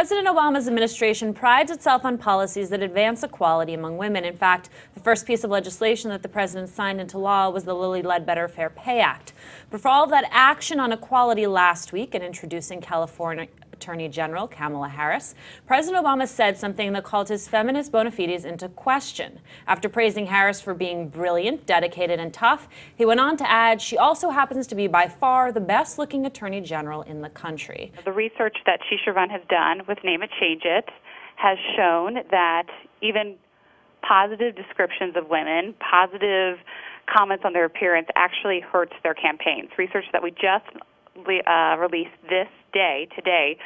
President Obama's administration prides itself on policies that advance equality among women. In fact, the first piece of legislation that the president signed into law was the Lilly Ledbetter Fair Pay Act. But for all of that action on equality last week and introducing California Attorney General Kamala Harris, President Obama said something that called his feminist bona fides into question. After praising Harris for being brilliant, dedicated, and tough, he went on to add she also happens to be by far the best-looking Attorney General in the country. The research that She Should Run has done with Name It, Change It has shown that even positive descriptions of women, positive comments on their appearance actually hurts their campaigns. Research that we just released today,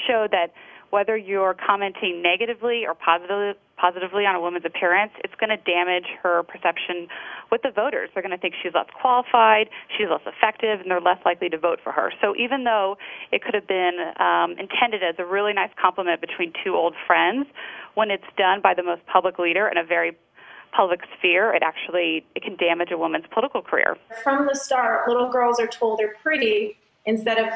showed that whether you're commenting negatively or positively on a woman's appearance, it's going to damage her perception with the voters. They're going to think she's less qualified, she's less effective, and they're less likely to vote for her. So even though it could have been intended as a really nice compliment between two old friends, when it's done by the most public leader in a very public sphere, it can damage a woman's political career. From the start, little girls are told they're pretty instead of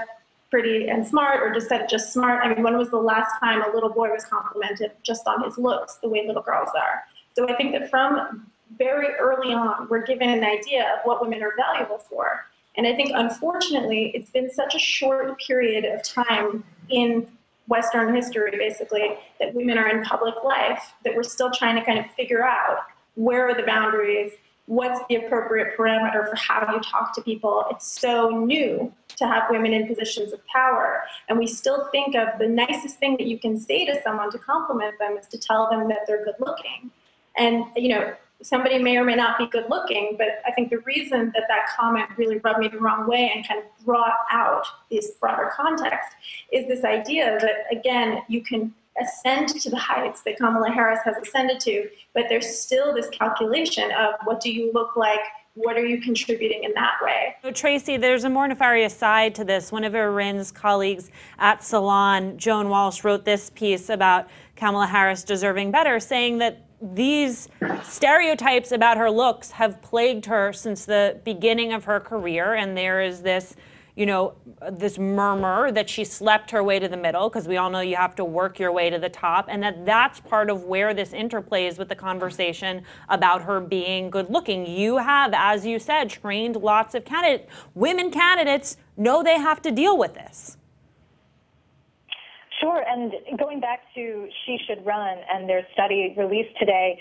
pretty and smart, or just smart. I mean, when was the last time a little boy was complimented just on his looks, the way little girls are? So I think that from very early on, we're given an idea of what women are valuable for. And I think, unfortunately, it's been such a short period of time in Western history, basically, that women are in public life, that we're still trying to kind of figure out where are the boundaries, what's the appropriate parameter for how you talk to people. It's so new to have women in positions of power. And we still think of the nicest thing that you can say to someone to compliment them is to tell them that they're good looking. And, you know, somebody may or may not be good looking, but I think the reason that that comment really rubbed me the wrong way and kind of brought out this broader context is this idea that, again, you can ascend to the heights that Kamala Harris has ascended to, but there's still this calculation of what do you look like, what are you contributing in that way? So Tracy, there's a more nefarious side to this. One of Irin's colleagues at Salon, Joan Walsh, wrote this piece about Kamala Harris deserving better, saying that these stereotypes about her looks have plagued her since the beginning of her career, and there is this, you know, this murmur that she slept her way to the middle, because we all know you have to work your way to the top, and that's part of where this interplays with the conversation about her being good looking. You have, as you said, trained lots of candidates. Women candidates know they have to deal with this. Sure, and going back to She Should Run and their study released today,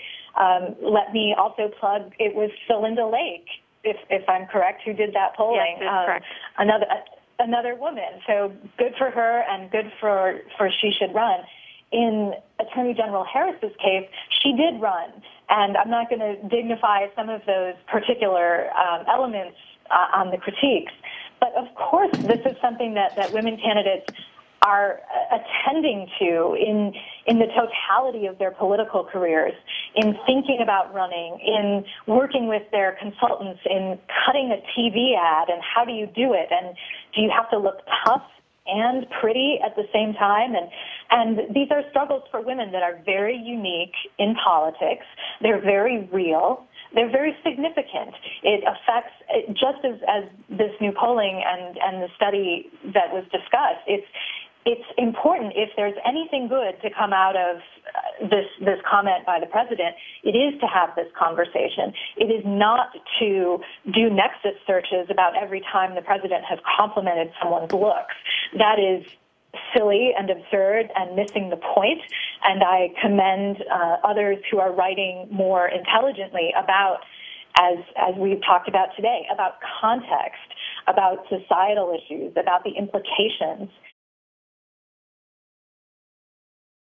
let me also plug, it was Celinda Lake, if I'm correct, who did that polling. Yes, that's correct. Another woman. So good for her and good for She Should Run. In Attorney General Harris's case, she did run, and I'm not going to dignify some of those particular elements on the critiques. But of course, this is something that women candidates are attending to in the totality of their political careers, in thinking about running, in working with their consultants, in cutting a TV ad, and how do you do it, and do you have to look tough and pretty at the same time? And these are struggles for women that are very unique in politics. They're very real. They're very significant. It affects, just as this new polling and the study that was discussed, it's important, if there's anything good to come out of this comment by the president, it is to have this conversation. It is not to do nexus searches about every time the president has complimented someone's looks. That is silly and absurd and missing the point, and I commend others who are writing more intelligently about, as we've talked about today, about context, about societal issues, about the implications.